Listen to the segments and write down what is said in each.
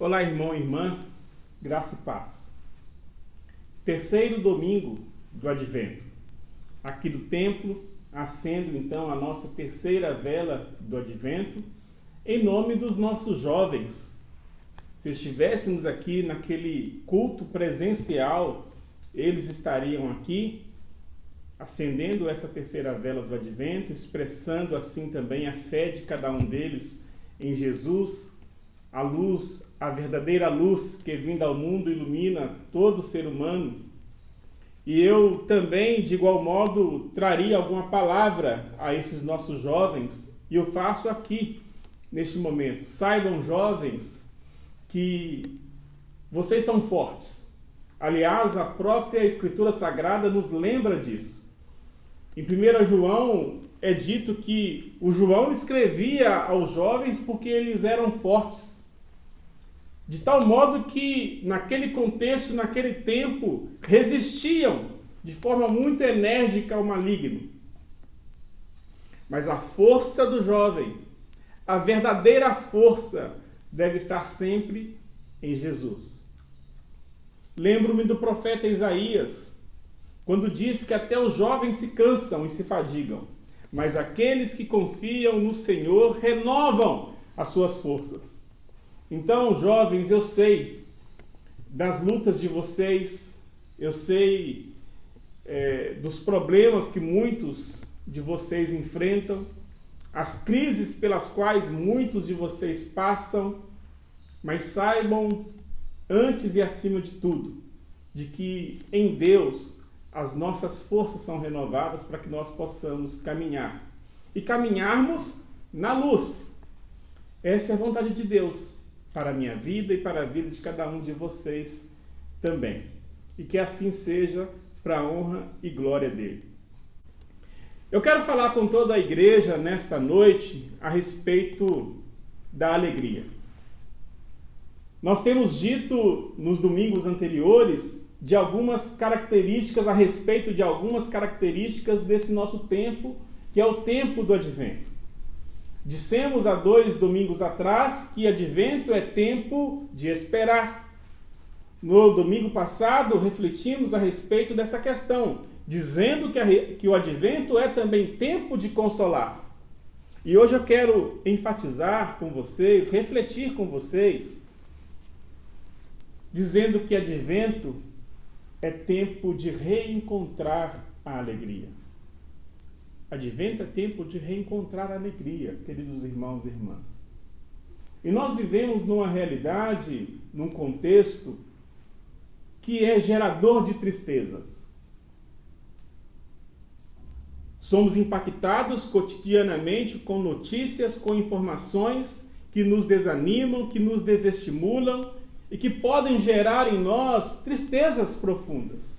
Olá, irmão e irmã, graça e paz. Terceiro domingo do Advento. Aqui do templo, acendo então a nossa terceira vela do Advento, em nome dos nossos jovens. Se estivéssemos aqui naquele culto presencial, eles estariam aqui, acendendo essa terceira vela do Advento, expressando assim também a fé de cada um deles em Jesus, a luz, a verdadeira luz que vinda ao mundo ilumina todo ser humano. E eu também, de igual modo, traria alguma palavra a esses nossos jovens, e eu faço aqui, neste momento. Saibam, jovens, que vocês são fortes. Aliás, a própria Escritura Sagrada nos lembra disso. Em 1 João é dito que o João escrevia aos jovens porque eles eram fortes. De tal modo que, naquele contexto, naquele tempo, resistiam de forma muito enérgica ao maligno. Mas a força do jovem, a verdadeira força, deve estar sempre em Jesus. Lembro-me do profeta Isaías, quando diz que até os jovens se cansam e se fadigam, mas aqueles que confiam no Senhor renovam as suas forças. Então, jovens, eu sei das lutas de vocês, eu sei dos problemas que muitos de vocês enfrentam, as crises pelas quais muitos de vocês passam, mas saibam, antes e acima de tudo, de que em Deus as nossas forças são renovadas para que nós possamos caminhar. E caminharmos na luz. Essa é a vontade de Deus para a minha vida e para a vida de cada um de vocês também. E que assim seja para a honra e glória dele. Eu quero falar com toda a igreja nesta noite a respeito da alegria. Nós temos dito nos domingos anteriores de algumas características, a respeito de algumas características desse nosso tempo, que é o tempo do Advento. Dissemos há 2 domingos atrás que Advento é tempo de esperar. No domingo passado, refletimos a respeito dessa questão, dizendo que o Advento é também tempo de consolar. E hoje eu quero enfatizar com vocês, refletir com vocês, dizendo que Advento é tempo de reencontrar a alegria. Advento é tempo de reencontrar a alegria, queridos irmãos e irmãs. E nós vivemos numa realidade, num contexto que é gerador de tristezas. Somos impactados cotidianamente com notícias, com informações que nos desanimam, que nos desestimulam e que podem gerar em nós tristezas profundas.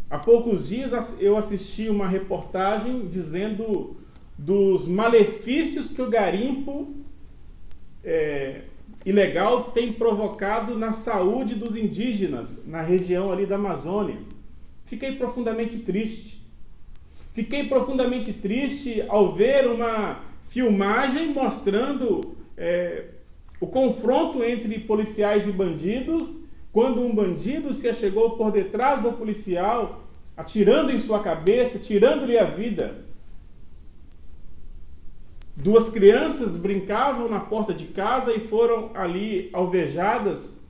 Há poucos dias eu assisti uma reportagem dizendo dos malefícios que o garimpo ilegal tem provocado na saúde dos indígenas, na região ali da Amazônia. Fiquei profundamente triste. Fiquei profundamente triste ao ver uma filmagem mostrando o confronto entre policiais e bandidos, quando um bandido se achegou por detrás do policial, atirando em sua cabeça, tirando-lhe a vida. 2 crianças brincavam na porta de casa e foram ali alvejadas.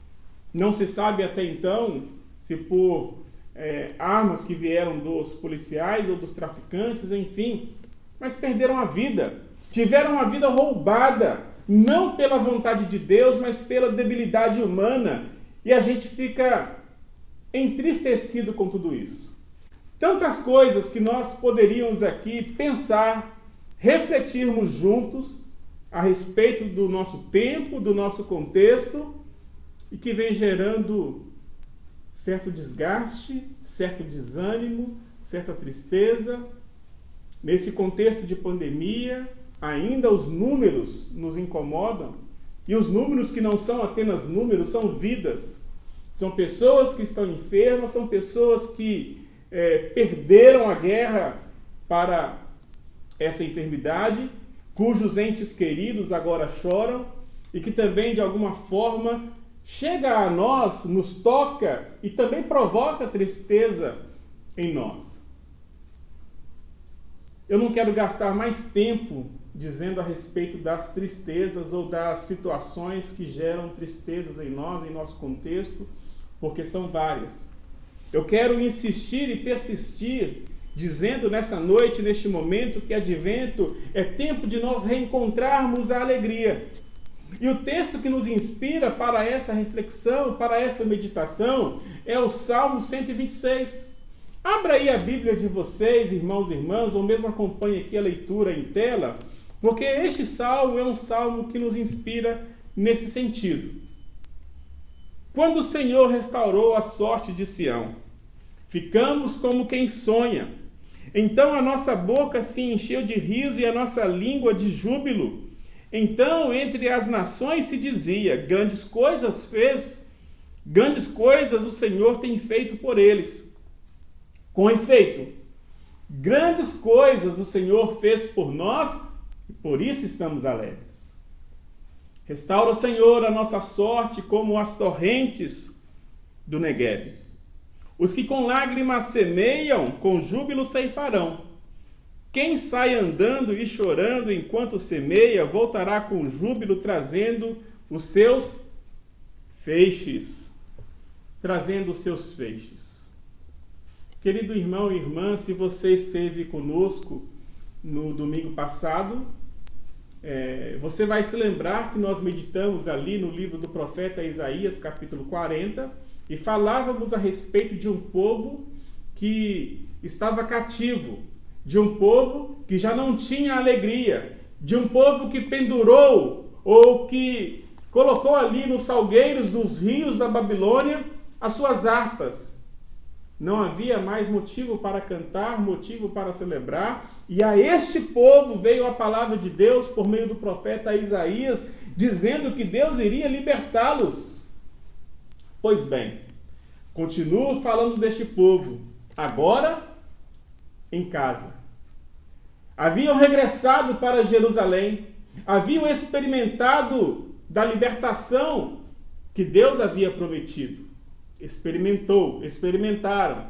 Não se sabe até então se por armas que vieram dos policiais ou dos traficantes, enfim, mas perderam a vida. Tiveram a vida roubada, não pela vontade de Deus, mas pela debilidade humana. E a gente fica entristecido com tudo isso. Tantas coisas que nós poderíamos aqui pensar, refletirmos juntos a respeito do nosso tempo, do nosso contexto, e que vem gerando certo desgaste, certo desânimo, certa tristeza. Nesse contexto de pandemia, ainda os números nos incomodam. E os números que não são apenas números, são vidas. São pessoas que estão enfermas, são pessoas que perderam a guerra para essa enfermidade, cujos entes queridos agora choram. e que também de alguma forma chega a nós, nos toca e também provoca tristeza em nós. Eu não quero gastar mais tempo dizendo a respeito das tristezas ou das situações que geram tristezas em nós, em nosso contexto, porque são várias. Eu quero insistir e persistir dizendo nessa noite, neste momento, que Advento é tempo de nós reencontrarmos a alegria. E o texto que nos inspira para essa reflexão, para essa meditação, é o Salmo 126. Abra aí a Bíblia de vocês, irmãos e irmãs, ou mesmo acompanhe aqui a leitura em tela, porque este salmo é um salmo que nos inspira nesse sentido. Quando o Senhor restaurou a sorte de Sião, ficamos como quem sonha. Então a nossa boca se encheu de riso e a nossa língua de júbilo. Então entre as nações se dizia, grandes coisas o Senhor tem feito por eles. Com efeito, grandes coisas o Senhor fez por nós e por isso estamos alegres. Restaura, Senhor, a nossa sorte como as torrentes do Neguebe. Os que com lágrimas semeiam, com júbilo ceifarão. Quem sai andando e chorando enquanto semeia, voltará com júbilo, trazendo os seus feixes. Trazendo os seus feixes. Querido irmão e irmã, se você esteve conosco no domingo passado, você vai se lembrar que nós meditamos ali no livro do profeta Isaías, capítulo 40, e falávamos a respeito de um povo que estava cativo, de um povo que já não tinha alegria, de um povo que pendurou ou que colocou ali nos salgueiros dos rios da Babilônia as suas harpas. Não havia mais motivo para cantar, motivo para celebrar, e a este povo veio a palavra de Deus por meio do profeta Isaías, dizendo que Deus iria libertá-los. Pois bem, continuo falando deste povo, agora em casa. Haviam regressado para Jerusalém, haviam experimentado da libertação que Deus havia prometido. Experimentaram.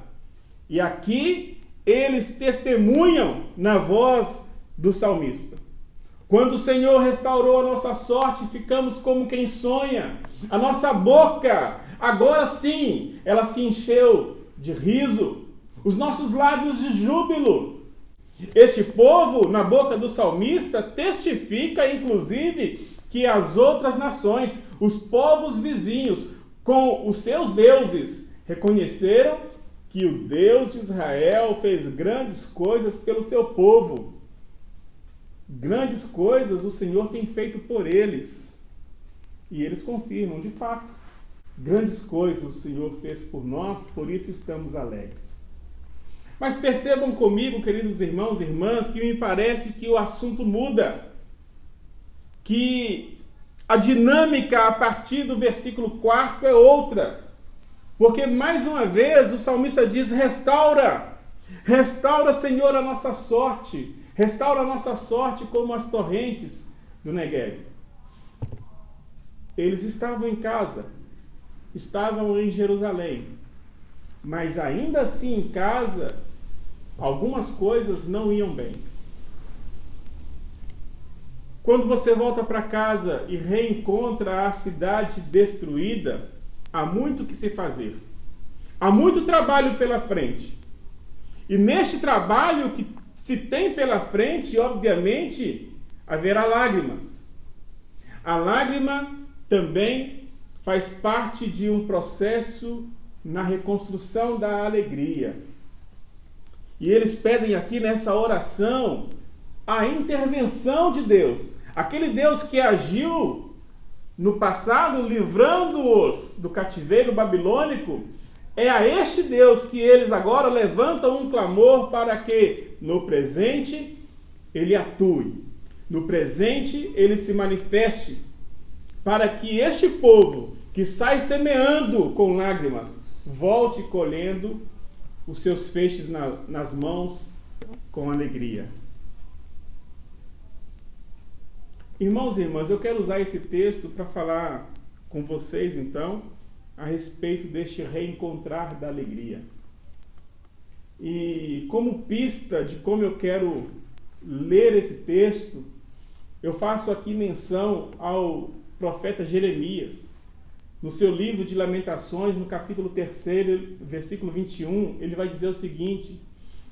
E aqui eles testemunham na voz do salmista. Quando o Senhor restaurou a nossa sorte, ficamos como quem sonha. A nossa boca, agora sim, ela se encheu de riso. Os nossos lábios de júbilo. Este povo, na boca do salmista, testifica, inclusive, que as outras nações, os povos vizinhos, com os seus deuses, reconheceram que o Deus de Israel fez grandes coisas pelo seu povo. Grandes coisas o Senhor tem feito por eles. E eles confirmam, de fato, grandes coisas o Senhor fez por nós, por isso estamos alegres. Mas percebam comigo, queridos irmãos e irmãs, que me parece que o assunto muda. Que a dinâmica a partir do versículo 4 é outra. Porque, mais uma vez, o salmista diz, restaura, Senhor, a nossa sorte. Restaura a nossa sorte como as torrentes do Neguebe. Eles estavam em casa, estavam em Jerusalém, mas ainda assim em casa, algumas coisas não iam bem. Quando você volta para casa e reencontra a cidade destruída, há muito que se fazer. Há muito trabalho pela frente. E neste trabalho que se tem pela frente, obviamente, haverá lágrimas. A lágrima também faz parte de um processo na reconstrução da alegria. E eles pedem aqui nessa oração a intervenção de Deus. Aquele Deus que agiu no passado, livrando-os do cativeiro babilônico, é a este Deus que eles agora levantam um clamor para que, no presente, ele atue. No presente, ele se manifeste. Para que este povo, que sai semeando com lágrimas, volte colhendo os seus feixes nas mãos com alegria. Irmãos e irmãs, eu quero usar esse texto para falar com vocês, então, a respeito deste reencontrar da alegria. E como pista de como eu quero ler esse texto, eu faço aqui menção ao profeta Jeremias. No seu livro de Lamentações, no capítulo 3, versículo 21, ele vai dizer o seguinte: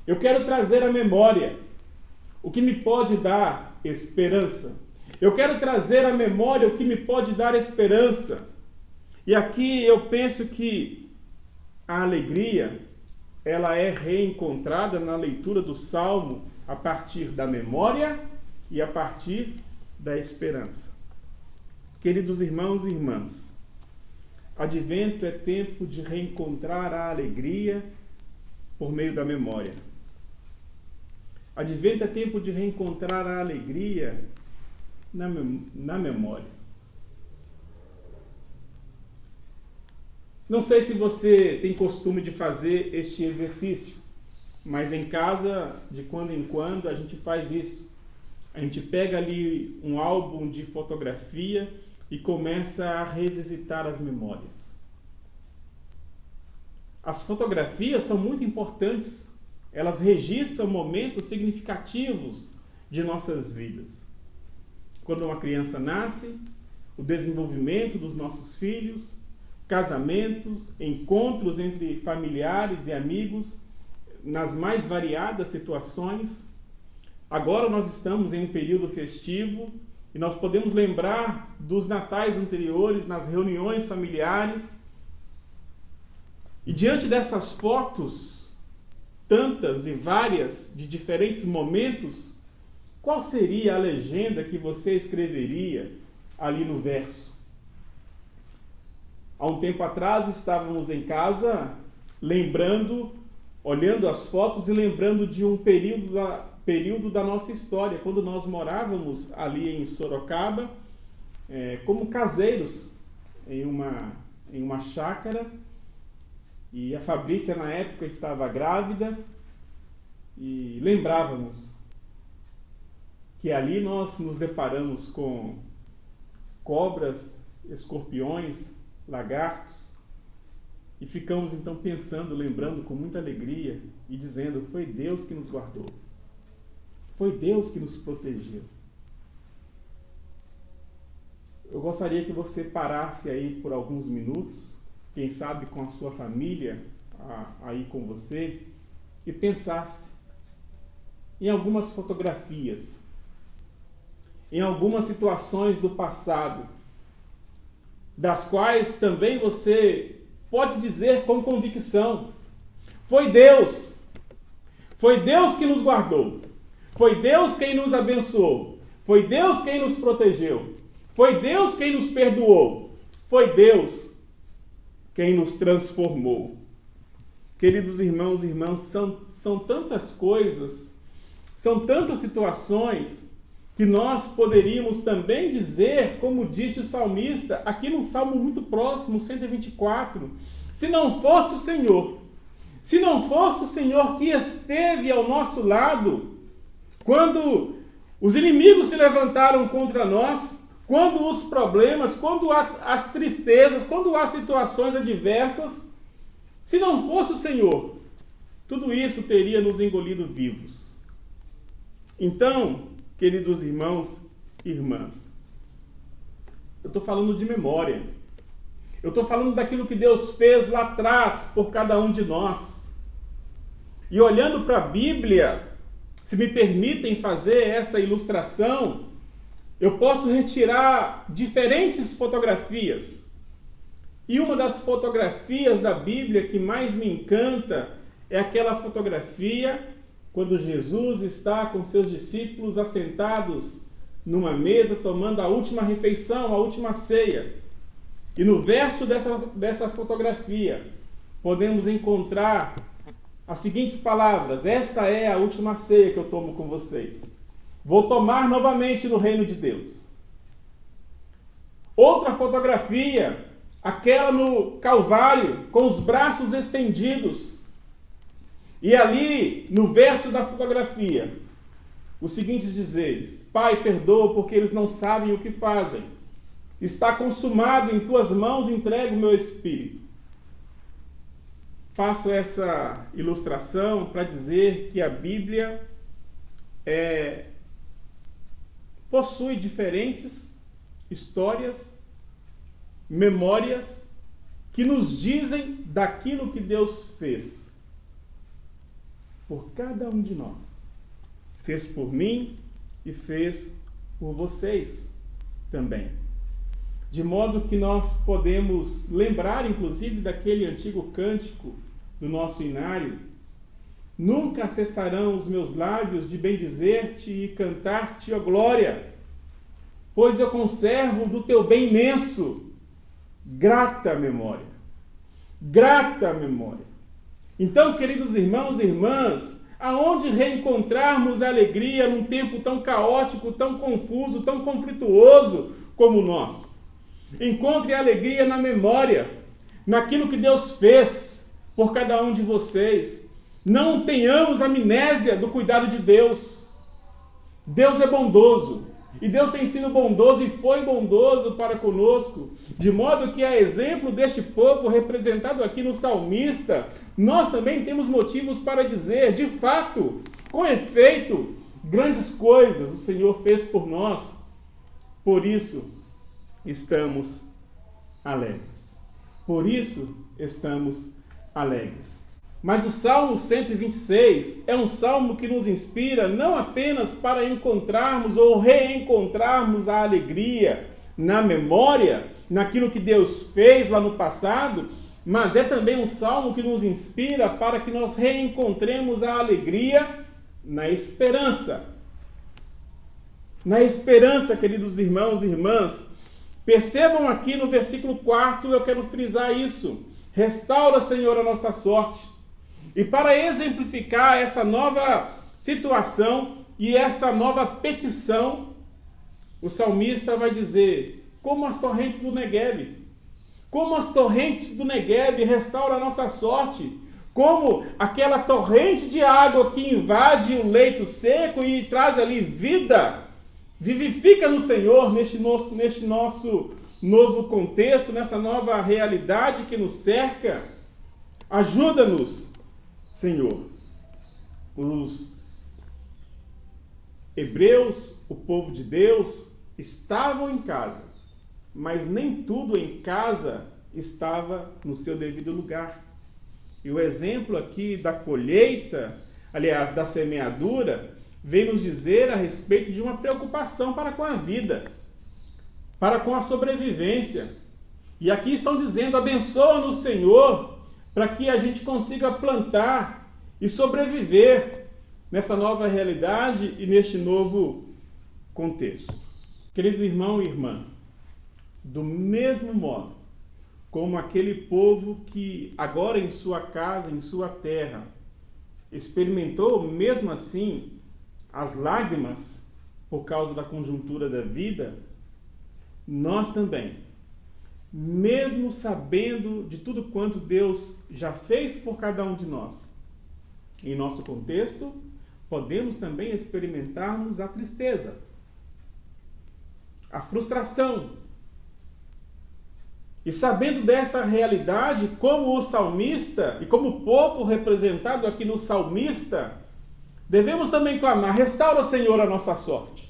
eu quero trazer à memória o que me pode dar esperança. Eu quero trazer à memória o que me pode dar esperança. E aqui eu penso que a alegria, ela é reencontrada na leitura do Salmo a partir da memória e a partir da esperança. Queridos irmãos e irmãs, Advento é tempo de reencontrar a alegria por meio da memória. Advento é tempo de reencontrar a alegria na memória. Não sei se você tem costume de fazer este exercício, mas em casa, de quando em quando, a gente faz isso. A gente pega ali um álbum de fotografia e começa a revisitar as memórias. As fotografias são muito importantes. Elas registram momentos significativos de nossas vidas. Quando uma criança nasce, o desenvolvimento dos nossos filhos, casamentos, encontros entre familiares e amigos, nas mais variadas situações. Agora nós estamos em um período festivo e nós podemos lembrar dos natais anteriores, nas reuniões familiares. E diante dessas fotos, tantas e várias, de diferentes momentos, qual seria a legenda que você escreveria ali no verso? Há um tempo atrás estávamos em casa olhando as fotos e lembrando de um período da nossa história, quando nós morávamos ali em Sorocaba, como caseiros, em uma chácara, e a Fabrícia na época estava grávida, e lembrávamos que ali nós nos deparamos com cobras, escorpiões, lagartos, e ficamos então pensando, lembrando com muita alegria e dizendo: foi Deus que nos guardou, foi Deus que nos protegeu. Eu gostaria que você parasse aí por alguns minutos, quem sabe com a sua família aí com você, e pensasse em algumas fotografias, em algumas situações do passado, das quais também você pode dizer com convicção: foi Deus que nos guardou, foi Deus quem nos abençoou, foi Deus quem nos protegeu, foi Deus quem nos perdoou, foi Deus quem nos transformou. Queridos irmãos e irmãs, são tantas coisas, são tantas situações que nós poderíamos também dizer, como disse o salmista, aqui num salmo muito próximo, 124, se não fosse o Senhor que esteve ao nosso lado, quando os inimigos se levantaram contra nós, quando os problemas, quando as tristezas, quando as situações adversas, se não fosse o Senhor, tudo isso teria nos engolido vivos. Então, queridos irmãos e irmãs, eu estou falando de memória. Eu estou falando daquilo que Deus fez lá atrás por cada um de nós. E olhando para a Bíblia, se me permitem fazer essa ilustração, eu posso retirar diferentes fotografias. E uma das fotografias da Bíblia que mais me encanta é aquela fotografia quando Jesus está com seus discípulos assentados numa mesa, tomando a última refeição, a última ceia. E no verso dessa fotografia, podemos encontrar as seguintes palavras: esta é a última ceia que eu tomo com vocês. Vou tomar novamente no reino de Deus. Outra fotografia, aquela no Calvário, com os braços estendidos. E ali, no verso da fotografia, os seguintes dizeres: Pai, perdoa porque eles não sabem o que fazem. Está consumado, em tuas mãos entrego o meu espírito. Faço essa ilustração para dizer que a Bíblia possui diferentes histórias, memórias, que nos dizem daquilo que Deus fez por cada um de nós. Fez por mim e fez por vocês também. De modo que nós podemos lembrar, inclusive, daquele antigo cântico do nosso inário: nunca cessarão os meus lábios de bendizer-te e cantar-te, ó glória, pois eu conservo do teu bem imenso grata memória. Grata memória. Então, queridos irmãos e irmãs, aonde reencontrarmos a alegria num tempo tão caótico, tão confuso, tão conflituoso como o nosso? Encontre a alegria na memória, naquilo que Deus fez por cada um de vocês. Não tenhamos amnésia do cuidado de Deus. Deus é bondoso. E Deus tem sido bondoso e foi bondoso para conosco. De modo que, a exemplo deste povo representado aqui no salmista, nós também temos motivos para dizer: de fato, com efeito, grandes coisas o Senhor fez por nós. Por isso, estamos alegres. Por isso, estamos alegres. Mas o Salmo 126 é um salmo que nos inspira não apenas para encontrarmos ou reencontrarmos a alegria na memória, naquilo que Deus fez lá no passado, mas é também um salmo que nos inspira para que nós reencontremos a alegria na esperança. Na esperança, queridos irmãos e irmãs. Percebam aqui no versículo 4, eu quero frisar isso: restaura, Senhor, a nossa sorte. E para exemplificar essa nova situação e essa nova petição, o salmista vai dizer: como as torrentes do Negueb. Como as torrentes do Negueb restaura a nossa sorte. Como aquela torrente de água que invade o leito seco e traz ali vida, vivifica no Senhor, neste nosso novo contexto, nessa nova realidade que nos cerca. Ajuda-nos, Senhor. Os hebreus, o povo de Deus, estavam em casa, mas nem tudo em casa estava no seu devido lugar. E o exemplo aqui da colheita, aliás, da semeadura, vem nos dizer a respeito de uma preocupação para com a vida, para com a sobrevivência. E aqui estão dizendo: abençoa-nos, Senhor, para que a gente consiga plantar e sobreviver nessa nova realidade e neste novo contexto. Querido irmão e irmã, do mesmo modo como aquele povo que agora em sua casa, em sua terra, experimentou mesmo assim as lágrimas por causa da conjuntura da vida, nós também, mesmo sabendo de tudo quanto Deus já fez por cada um de nós, em nosso contexto, podemos também experimentarmos a tristeza, a frustração. E sabendo dessa realidade, como o salmista e como o povo representado aqui no salmista, devemos também clamar: restaura, Senhor, a nossa sorte.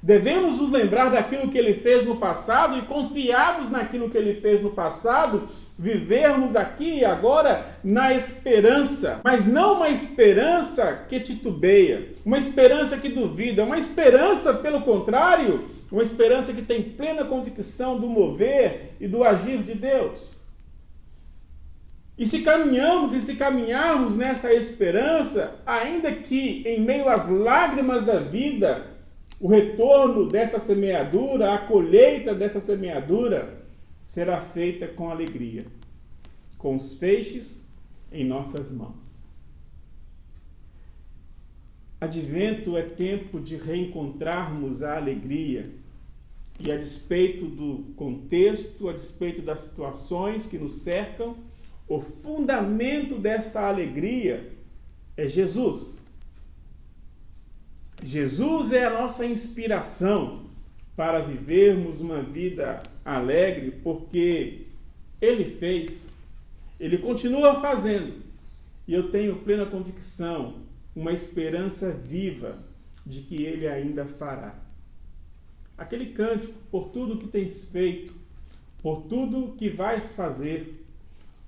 Devemos nos lembrar daquilo que Ele fez no passado e, confiados naquilo que Ele fez no passado, vivermos aqui e agora na esperança. Mas não uma esperança que titubeia, uma esperança que duvida, uma esperança, pelo contrário, uma esperança que tem plena convicção do mover e do agir de Deus. E se caminharmos nessa esperança, ainda que em meio às lágrimas da vida, o retorno dessa semeadura, a colheita dessa semeadura, será feita com alegria, com os feixes em nossas mãos. Advento é tempo de reencontrarmos a alegria e, a despeito do contexto, a despeito das situações que nos cercam, o fundamento dessa alegria é Jesus. Jesus é a nossa inspiração para vivermos uma vida alegre, porque Ele fez, Ele continua fazendo, e eu tenho plena convicção, uma esperança viva de que Ele ainda fará. Aquele cântico, por tudo que tens feito, por tudo que vais fazer,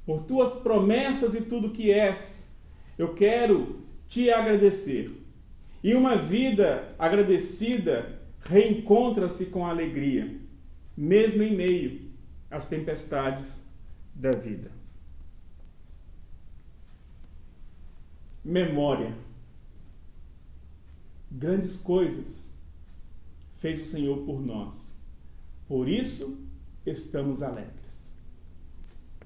por tuas promessas e tudo que és, eu quero te agradecer. E uma vida agradecida reencontra-se com alegria, mesmo em meio às tempestades da vida. Memória. Grandes coisas fez o Senhor por nós. Por isso, estamos alegres.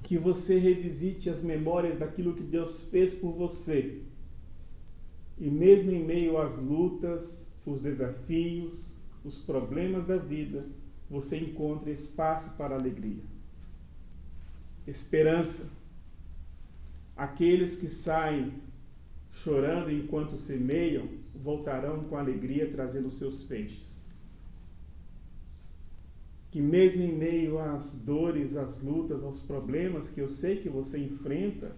Que você revisite as memórias daquilo que Deus fez por você. E mesmo em meio às lutas, os desafios, os problemas da vida, você encontra espaço para alegria. Esperança. Aqueles que saem chorando enquanto semeiam, voltarão com alegria trazendo seus feixes. Que mesmo em meio às dores, às lutas, aos problemas que eu sei que você enfrenta,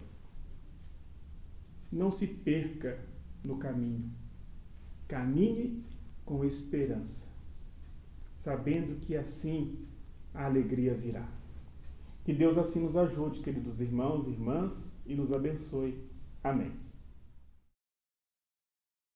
não se perca no caminho. Caminhe com esperança, sabendo que assim a alegria virá. Que Deus assim nos ajude, queridos irmãos e irmãs, e nos abençoe. Amém.